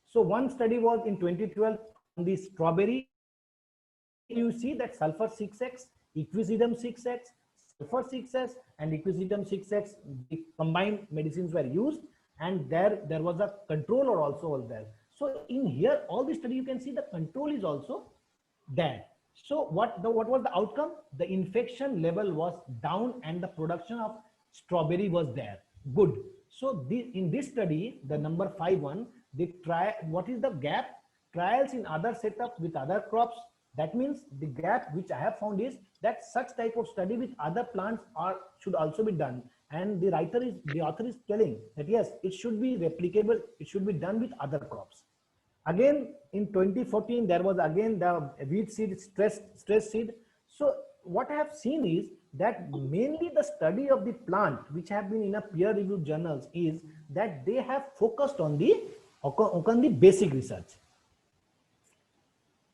So one study was in 2012 on the strawberry. Again, you see that sulfur 6x, equisidum 6x, sulfur 6x, and equisidum 6x, the combined medicines were used, and there was a controller also there. So in here, all the study you can see the control is also there. So what was the outcome? The infection level was down and the production of strawberry was there. Good. So in this study, the number 5.1, they try what is the gap? Trials in other setup with other crops. That means the gap which I have found is that such type of study with other plants should also be done. And the author is telling that yes, it should be replicable. It should be done with other crops. Again, in 2014, there was again the wheat seed stress seed. So what I have seen is that mainly the study of the plant, which have been in a peer-reviewed journals, is that they have focused on the basic research.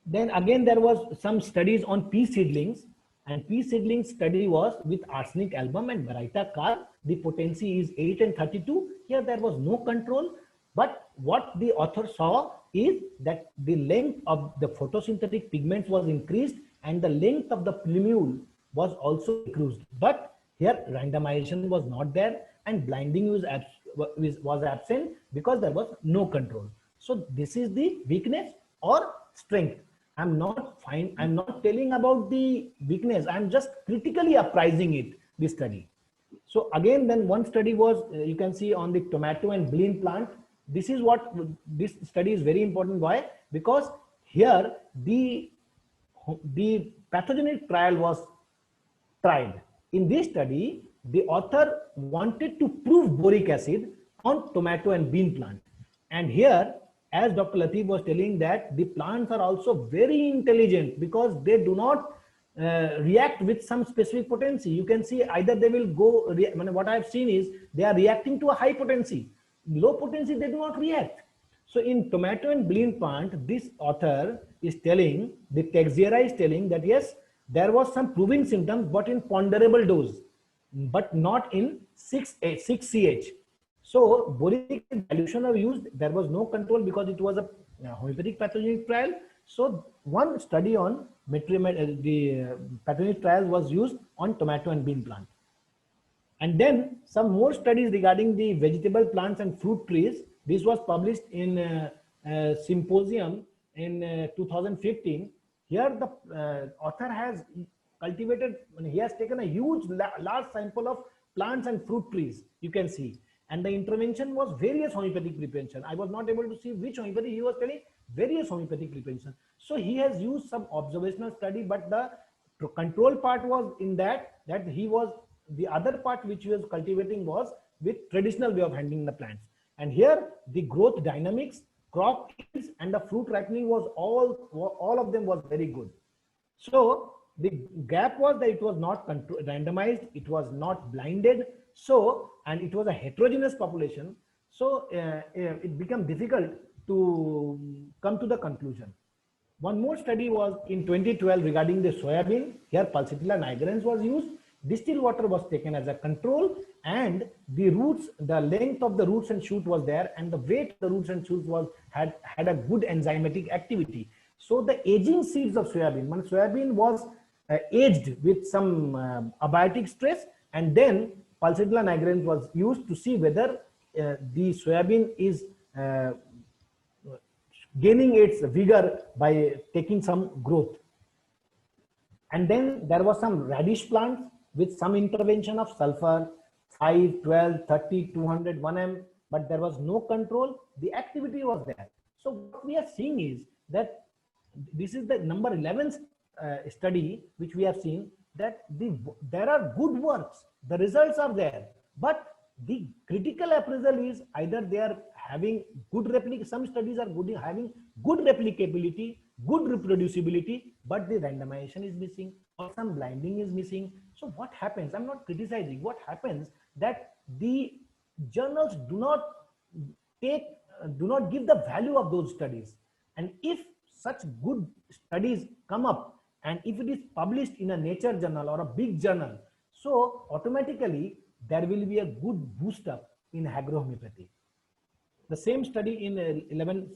Then again, there was some studies on pea seedlings, and pea seedlings study was with arsenic album and Baryta car. The potency is 8 and 32. Here there was no control, but what the author saw is that the length of the photosynthetic pigments was increased and the length of the plumule was also increased. But here randomization was not there and blinding was absent because there was no control. So this is the weakness or strength. I'm not telling about the weakness. I'm just critically appraising it, this study. So again, then one study was, you can see on the tomato and bean plant. This study is very important. Why? Because here the pathogenic trial was tried. In this study, the author wanted to prove boric acid on tomato and bean plant. And here, as Dr. Latif was telling, that the plants are also very intelligent because they do not react with some specific potency. You can see either they will go, what I have seen is they are reacting to a high potency. Low potency, they do not react. So in tomato and bean plant, this author is telling, the Teixeira is telling that yes, there was some proving symptoms, but in ponderable dose, but not in 6CH. So boric dilution are used. There was no control because it was a homeopathic pathogenic trial. So one study on the pathogenic trial was used on tomato and bean plant. And then some more studies regarding the vegetable plants and fruit trees. This was published in a symposium in 2015. Here the author has cultivated, he has taken a huge large sample of plants and fruit trees, you can see. And the intervention was various homeopathic prevention. I was not able to see which homeopathy he was telling, various homeopathic prevention. So he has used some observational study, but the control part was in that he was, the other part which he was cultivating was with traditional way of handling the plants. And here the growth dynamics, crop yields, and the fruit ripening was all of them was very good. So the gap was that it was not randomized, it was not blinded. So, and it was a heterogeneous population. So it became difficult to come to the conclusion. One more study was in 2012 regarding the soybean. Here Pulsatilla nigrans was used. Distilled water was taken as a control, and the roots, the length of the roots and shoot was there, and the weight of the roots and shoots had a good enzymatic activity. So the aging seeds of soybean, when soybean was aged with some abiotic stress, and then Pulsatilla nigrans was used to see whether the soybean is gaining its vigor by taking some growth. And then there was some radish plants with some intervention of sulfur 5, 12, 30, 200, 1M, but there was no control. The activity was there. So what we are seeing is that this is the number 11th study which we have seen, that there are good works, the results are there, but the critical appraisal is either they are having good some studies are good, having good replicability, good reproducibility, but the randomization is missing or some blinding is missing. So what happens? I'm not criticizing. What happens that the journals do not give the value of those studies. And if such good studies come up, and if it is published in a nature journal or a big journal, so automatically there will be a good boost up in agrohomeopathy. The same study in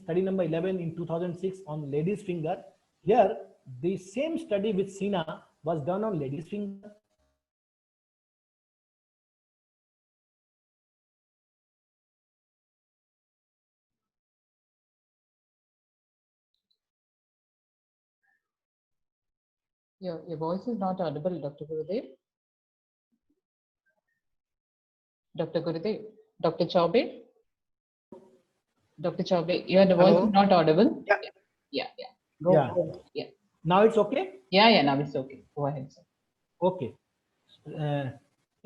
study number 11 in 2006 on lady's finger. Here, the same study with Sina was done on lady's finger. Your voice is not audible, Dr. Gurudev. Dr. Gurudev, Dr. Chaube, Dr. Chaube, your voice is not audible. Yeah. Yeah. Yeah. Now it's okay? Yeah, now it's okay. Go ahead, sir. Okay.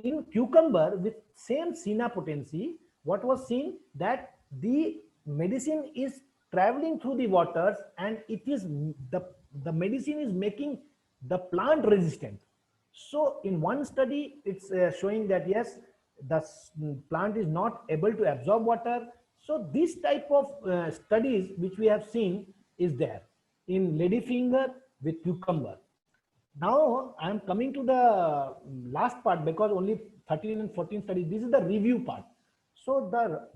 In cucumber with same Sina potency, what was seen that the medicine is traveling through the waters and it is the medicine is making the plant resistant. So in one study, it's showing that yes, the plant is not able to absorb water. So this type of studies which we have seen is there in ladyfinger with cucumber. Now I am coming to the last part because only 13 and 14 studies. This is the review part. So the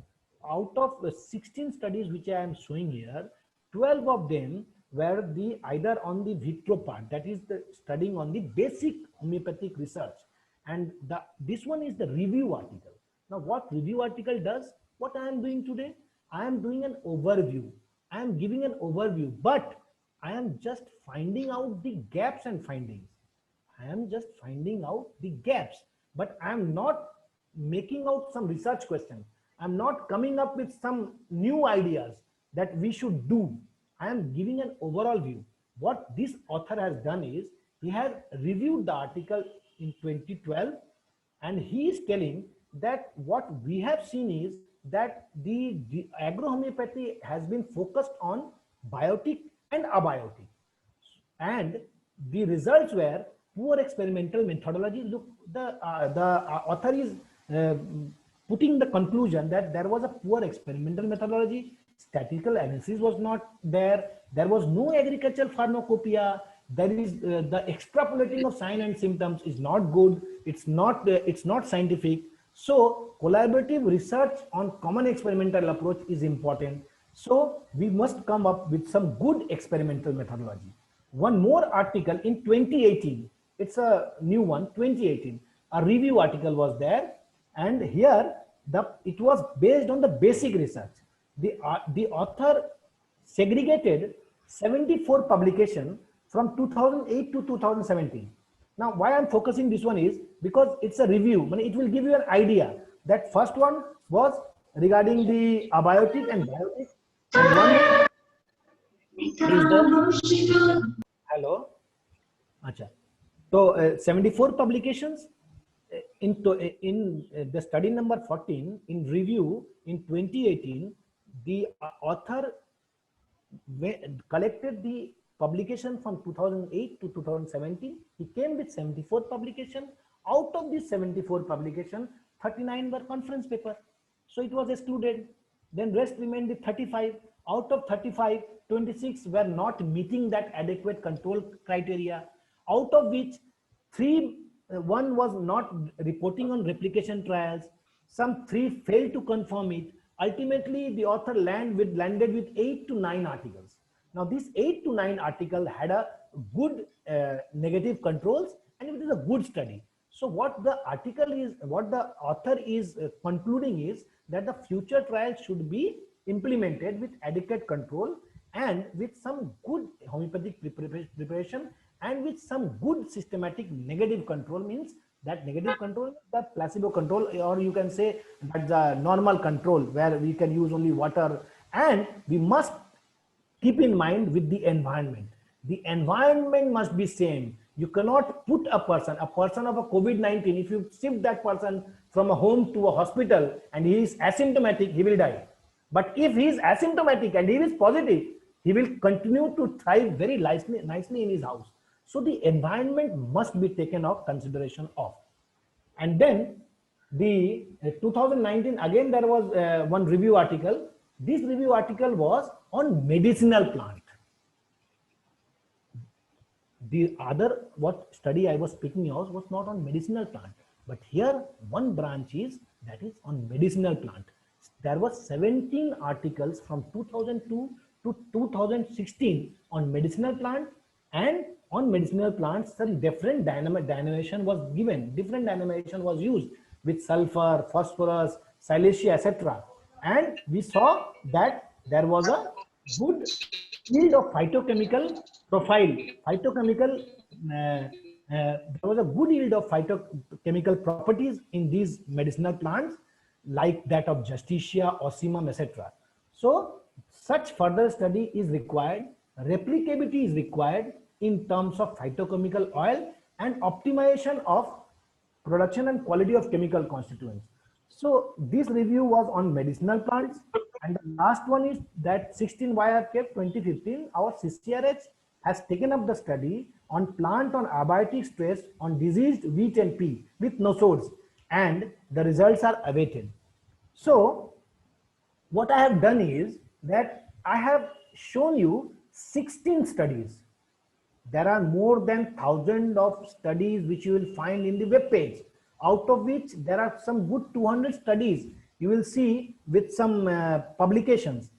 out of the 16 studies which I am showing here, 12 of them were the either on the vitro part, that is the studying on the basic homeopathic research, and this one is the review article. Now what review article does, what I am doing today, I am doing an overview. I am giving an overview, but I am just finding out the gaps and findings. I am just finding out the gaps, but I am not making out some research question. I'm not coming up with some new ideas that we should do. I am giving an overall view. What this author has done is he has reviewed the article in 2012 and he is telling that what we have seen is that the agrohomeopathy has been focused on biotic and abiotic, and the results were poor experimental methodology. Look, the author is putting the conclusion that there was a poor experimental methodology, statistical analysis was not there, there was no agricultural pharmacopoeia, there is the extrapolating of sign and symptoms is not good, it's not scientific. So collaborative research on common experimental approach is important. So we must come up with some good experimental methodology. One more article in 2018, it's a new one, 2018, a review article was there, and here it was based on the basic research. The author segregated 74 publications from 2008 to 2017. Now why I'm focusing this one is because it's a review, but it will give you an idea. That first one was regarding the abiotic and biotic, and one is the hello. Acha. So 74 publications in the study number 14 in review in 2018, the author collected the publication from 2008 to 2017. He came with 74 publication. Out of these 74 publication, 39 were conference paper, so it was excluded. Then rest remained the 35. Out of 35, 26 were not meeting that adequate control criteria, out of which one was not reporting on replication trials, some 3 failed to confirm it. Ultimately, the author landed with 8 to 9 articles. Now, this 8 to 9 article had a good negative controls, and it is a good study. So what the author is concluding is that the future trials should be implemented with adequate control and with some good homeopathic preparation and with some good systematic negative control. Means that negative control, the placebo control, or you can say that the normal control where we can use only water. And we must keep in mind with the environment. The environment must be same. You cannot put a person of a COVID-19, if you shift that person from a home to a hospital and he is asymptomatic, he will die. But if he is asymptomatic and he is positive, he will continue to thrive very nicely in his house. So the environment must be taken of consideration of. And then the 2019, again there was one review article. This review article was on medicinal plant. The other study I was speaking of was not on medicinal plant, but here one branch is that is on medicinal plant. there were 17 articles from 2002 to 2016 on medicinal plant, and on medicinal plants some different denomination was given, different denomination was used with sulfur, phosphorus, silicea, etc. And we saw that there was a good yield of phytochemical profile, phytochemical there was a good yield of phytochemical properties in these medicinal plants like that of Justicia, Ocimum, etc. So such further study is required, replicability is required in terms of phytochemical oil and optimization of production and quality of chemical constituents. So this review was on medicinal plants, and the last one is that 16 why I have kept 2015. Our CCRH has taken up the study on plant on abiotic stress on diseased wheat and pea with nosodes, and the results are awaited. So what I have done is that I have shown you 16 studies. There are more than 1,000 of studies which you will find in the web page, out of which there are some good 200 studies you will see with some publications.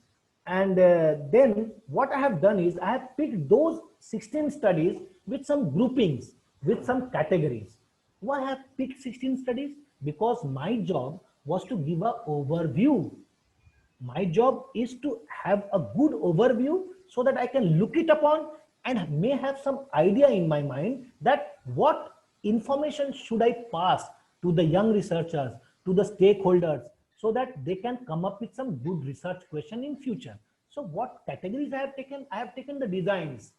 And then what I have done is I have picked those 16 studies with some groupings, with some categories. Why I have picked 16 studies? Because my job was to give an overview. My job is to have a good overview so that I can look it upon and may have some idea in my mind that what information should I pass to the young researchers, to the stakeholders, so that they can come up with some good research question in future. So what categories I have taken? I have taken the designs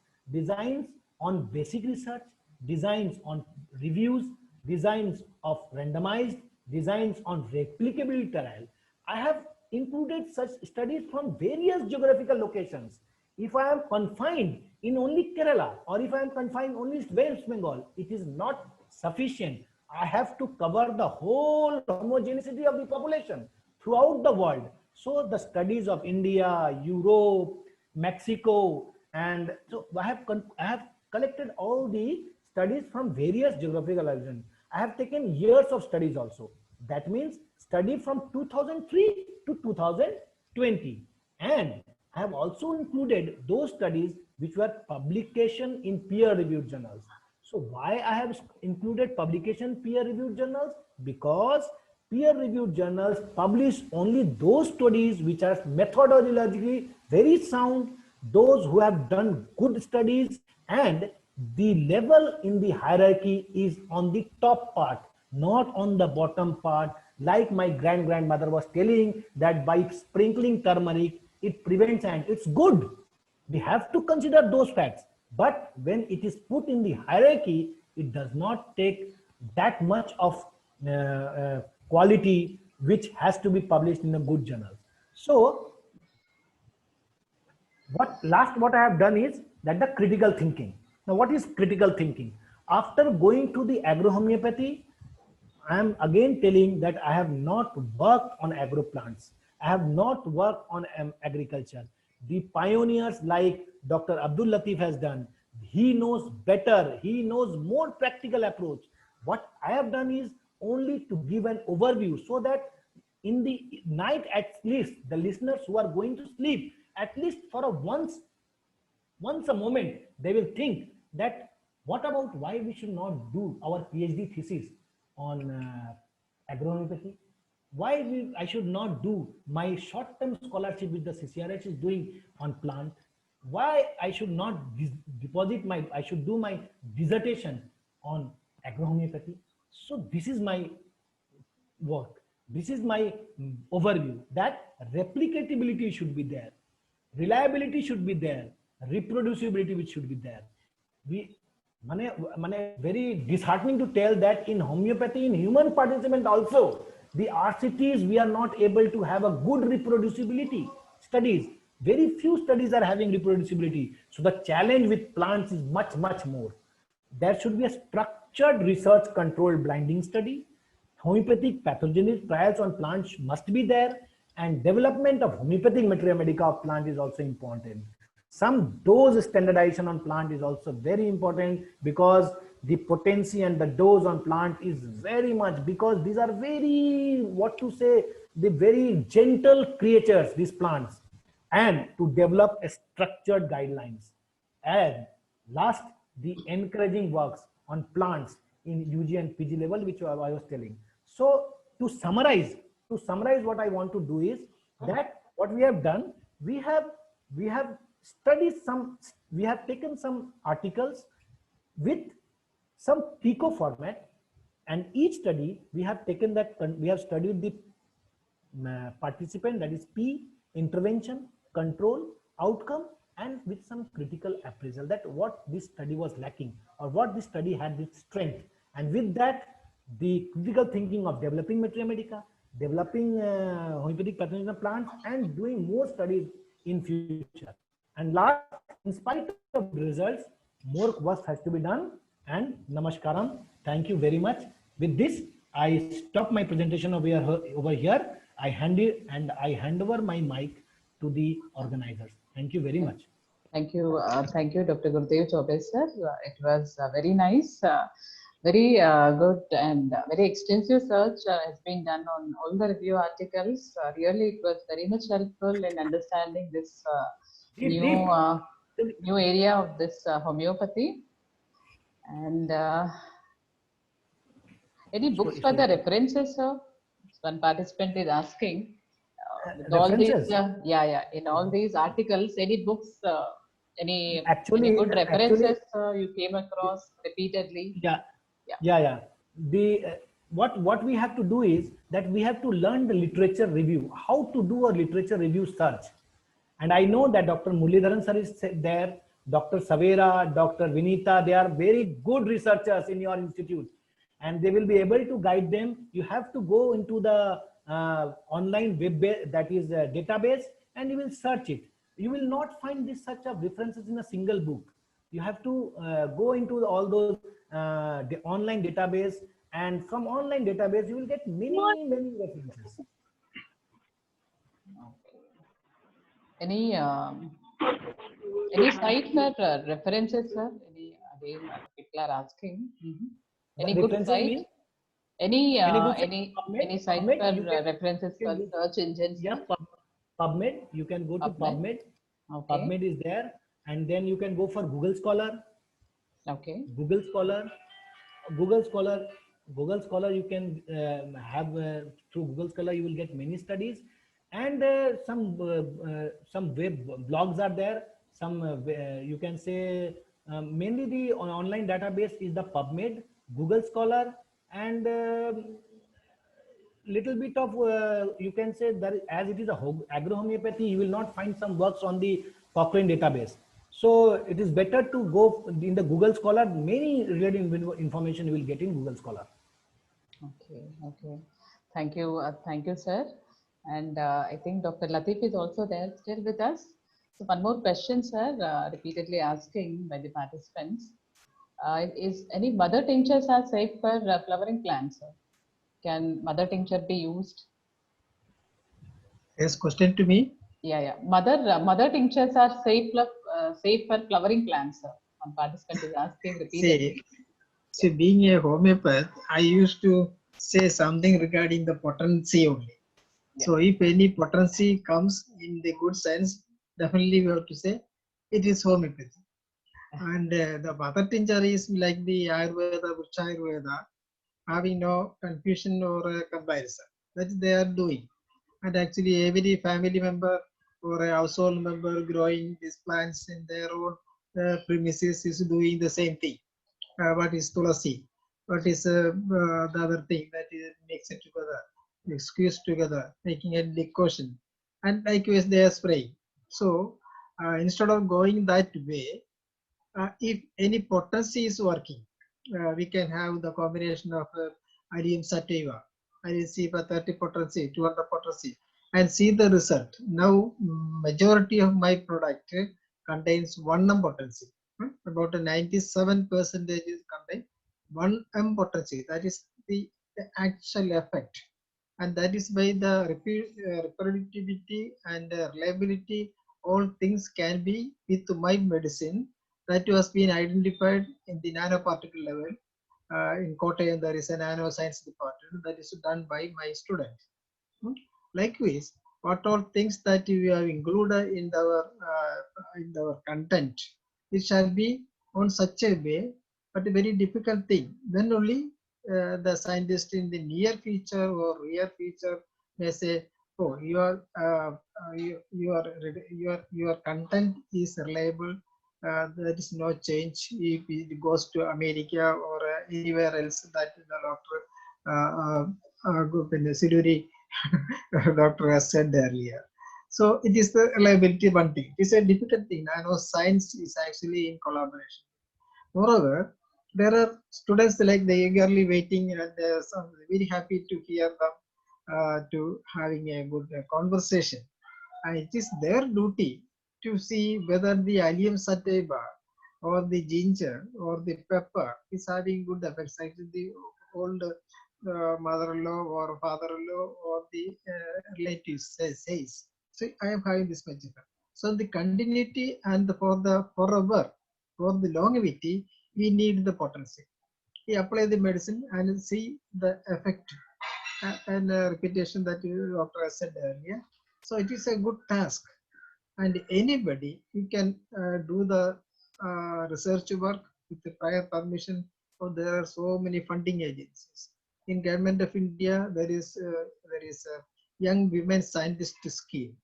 on basic research, designs on reviews, designs of randomized, designs on replicability trial. I have included such studies from various geographical locations. If I am confined in only Kerala, or if I am confined only to West Bengal, it is not sufficient. I have to cover the whole homogeneity of the population throughout the world. So the studies of India, Europe, Mexico, and so I have collected all the studies from various geographical regions. I have taken years of studies also. That means study from 2003 to 2020. And I have also included those studies which were publication in peer-reviewed journals. So why I have included publication peer-reviewed journals? Because peer-reviewed journals publish only those studies which are methodologically very sound, those who have done good studies, and the level in the hierarchy is on the top part, not on the bottom part. Like my grandmother was telling that by sprinkling turmeric, it prevents, and it's good. We have to consider those facts. But when it is put in the hierarchy, it does not take that much of quality which has to be published in a good journal. So what I have done is that the critical thinking. Now what is critical thinking? After going to the agrohomeopathy, I am again telling that I have not worked on agro plants. I have not worked on agriculture. The pioneers like Dr. Abdul Latif has done, he knows better, he knows more practical approach. What I have done is only to give an overview so that in the night at least the listeners who are going to sleep, at least for a once a moment, they will think that what about why we should not do our PhD thesis on agrohomeopathy? Why I should not do my short-term scholarship with the CCRH is doing on plant? Why I should not I should do my dissertation on agrohomeopathy? So this is my work. This is my overview, that replicability should be there, reliability should be there, reproducibility which should be there. Very disheartening to tell that in homeopathy, in human participant also, the RCTs, we are not able to have a good reproducibility studies. Very few studies are having reproducibility. So the challenge with plants is much, much more. There should be a structured research controlled blinding study. Homeopathic pathogenic trials on plants must be there, and development of homeopathic materia medica of plant is also important. Some dose standardization on plant is also very important, because the potency and the dose on plant is very much, because these are very, what to say, the very gentle creatures, these plants, and to develop a structured guidelines. And last, the encouraging works on plants in UG and PG level, which I was telling. So to summarize what I want to do is that what we have done, we have studied some, we have taken some articles with some PICO format, and each study we have taken that, we have studied the participant, that is P, intervention, control, outcome, and with some critical appraisal, that what this study was lacking or what this study had its strength. And with that, the critical thinking of developing materia medica, developing homeopathic pathogenic plants, and doing more studies in future. And last, in spite of the results, more work has to be done. And namaskaram. Thank you very much. With this, I stop my presentation over here. I hand over my mic to the organizers. Thank you very much. Thank you, Dr. Gurudev Chaubey, sir. It was very nice, very good, and very extensive search has been done on all the review articles. Really, it was very much helpful in understanding this new area of this homeopathy. And any books for the references, sir? One participant is asking. With all these, in all these articles, any books, any good references you came across repeatedly? The what we have to do is that we have to learn the literature review, how to do a literature review search. And I know that Dr. Muralidharan sir is there, Dr. Savera, Dr. Vinita, they are very good researchers in your institute, and they will be able to guide them. You have to go into the online web, that is a database, and you will search it. You will not find this such of references in a single book. You have to go into all those the online database, and from online database you will get many references. Any site for references, sir? Again, people are asking. Any good site? Any site for references for search engines? Yeah, PubMed. You can go to PubMed. Okay. PubMed is there, and then you can go for Google Scholar. Okay. Google Scholar. You can have through Google Scholar you will get many studies, and some web blogs are there. Some you can say mainly the online database is the PubMed, Google Scholar, and little bit of you can say that as it is a agro-homeopathy, you will not find some works on the Cochrane database. So it is better to go in the Google Scholar. Many related information you will get in Google Scholar. Okay. Thank you, sir. And I think Dr. Latif is also there still with us. So one more question, sir, repeatedly asking by the participants. Is any mother tinctures are safe for flowering plants, sir? Can mother tincture be used? Yes, question to me. Yeah. Mother tinctures are safe for flowering plants, sir. One participant is asking repeatedly. See, being a homeopath, I used to say something regarding the potency only. Yeah. So if any potency comes in the good sense, definitely we have to say it is homeopathy. And the mother tincture is like the Ayurveda, Vriksha Ayurveda, having no confusion or comparison. That they are doing. And actually every family member or a household member growing these plants in their own premises is doing the same thing. What is tulasi? What is the other thing that is mix it together, squeeze together, making a decoction, and likewise they are spraying. So instead of going that way, if any potency is working, we can have the combination of Allium sativa, IC for 30 potency, 200 potency, and see the result. Now, majority of my product contains 1 potency. About 97% is contain 1 potency. That is the actual effect, and that is why the reproducibility and reliability, all things can be with my medicine that was been identified in the nanoparticle level. In Kottayam, there is a nanoscience department that is done by my student. Likewise, what all things that we have included in our content, it shall be on such a way, but a very difficult thing. Then only the scientist in the near future or rear future may say, "Oh, your content is reliable. There is no change if it goes to America or anywhere else that the doctor Siruri Doctor has said earlier." So it is the reliability one thing. It is a difficult thing. I know science is actually in collaboration. Moreover, there are students like they eagerly waiting and they are very happy to hear them to having a good conversation. And it is their duty to see whether the allium sativa or the ginger or the pepper is having good effects. Actually, the old mother-in-law or father-in-law or the relatives says, so I am having this much effect. So the continuity and for the forever, for the longevity, we need the potency. We apply the medicine and see the effect and repetition that doctor has said earlier. So it is a good task, and anybody you can do the research work with the prior permission. So there are so many funding agencies. In Government of India, there is a young women scientist scheme.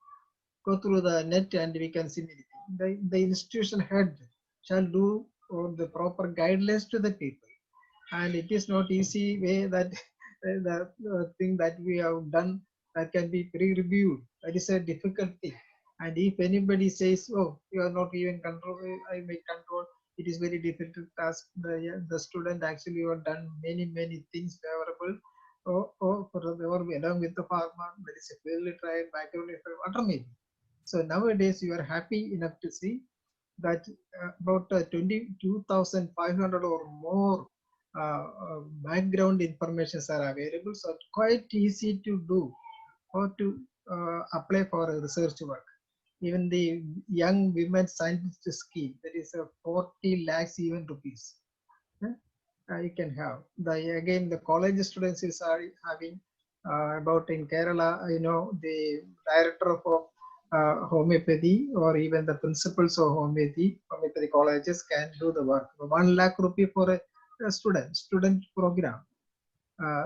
Go through the net and we can see anything. The institution head shall do the proper guidelines to the people, and it is not easy way that the thing that we have done that can be pre-reviewed. That is a difficult thing. And if anybody says, "Oh, you are not even control, I may control," it is very difficult to ask the student actually have done many things favorable, or along with the farmer. There is a field trial, background effect, whatever may be. So nowadays you are happy enough to see that about 22,500 or more background informations are available. So it's quite easy to do or to apply for a research work. Even the young women scientist scheme, that is a 40 lakhs even rupees. You can have. Again, the college students is having about in Kerala, the director of homeopathy or even the principals of homeopathy colleges can do the work. 1 lakh rupee for a student program.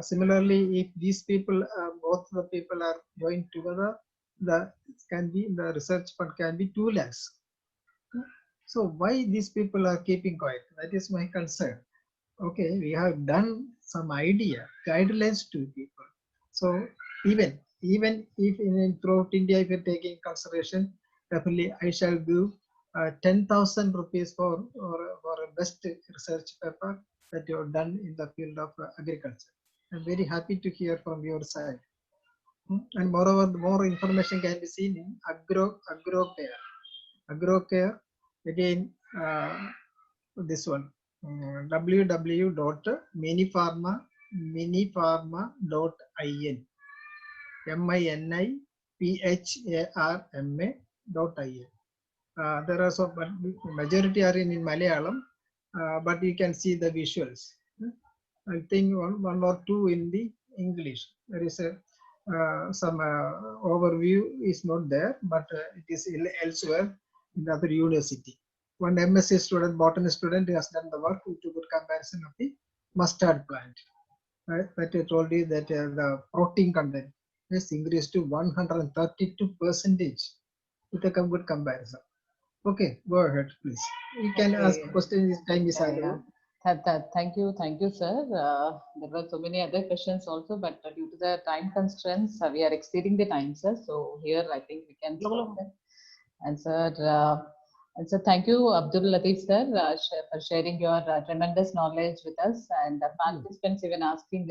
Similarly, if these people, both the people are going together, the research fund can be 2 lakhs. So why these people are keeping quiet? That is my concern. Okay, we have done some idea guidelines to people. So even if throughout India, if you take in consideration, definitely I shall give 10,000 rupees for a best research paper that you have done in the field of agriculture. I'm very happy to hear from your side. And moreover, more information can be seen in AgroCare. AgroCare, again, this one, www.minipharma.in, minipharma.in. There are some, but majority are in Malayalam, but you can see the visuals. I think one or two in the English. There is some overview is not there, but it is elsewhere in other university. One MSc student, botany student, has done the work with a good comparison of the mustard plant. Right? That I told you that the protein content is increased to 132% with a good comparison. Okay, go ahead, please. You can ask questions. Time is available. Thank you, sir. There were so many other questions also, but due to the time constraints, we are exceeding the time, sir. So here, I think we can stop them. And sir, thank you, Abdul Latif, sir, for sharing your tremendous knowledge with us. And participants even asking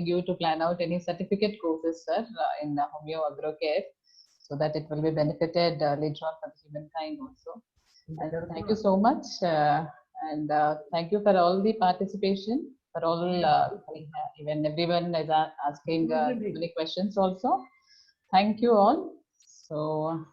you to plan out any certificate courses, sir, in Homeo AgroCare, so that it will be benefited later on for the humankind also. And thank you so much. And thank you for all the participation, for all, even everyone is asking many questions also. Thank you all. So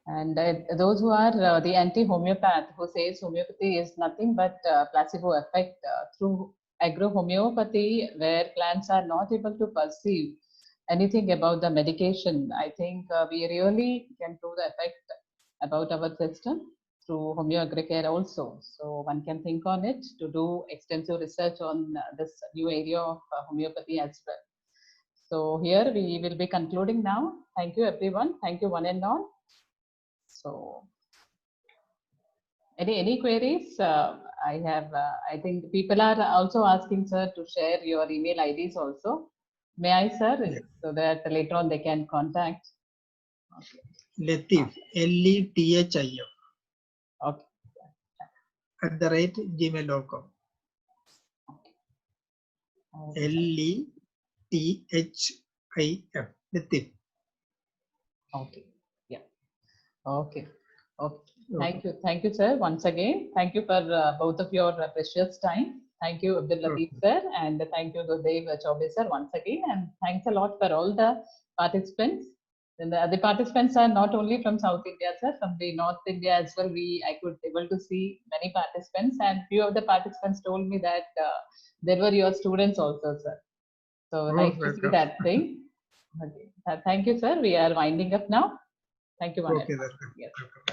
And those who are the anti-homeopath, who says homeopathy is nothing but placebo effect through agro-homeopathy, where plants are not able to perceive anything about the medication. I think we really can prove the effect about our system through homeoagricare also. So one can think on it to do extensive research on this new area of homeopathy as well. So here we will be concluding now. Thank you everyone. Thank you one and all. So any queries? I think people are also asking sir to share your email IDs also. May I, sir, Yeah. so that later on they can contact. Okay. Latif, LETHIF Okay. @gmail.com. Okay. LETHIF. Latif. Okay. Yeah. Okay. Okay. Thank you, sir. Once again, thank you for both of your precious time. Thank you, Abdul Latif sir, and thank you, Gurdev Chaubey sir, once again, and thanks a lot for all the participants. And the participants are not only from South India, sir, from the North India as well. I could able to see many participants, and few of the participants told me that there were your students also, sir. So nice to see that thing. Okay. Thank you, sir. We are winding up now. Thank you, Okay, Vanessa. Yes. welcome.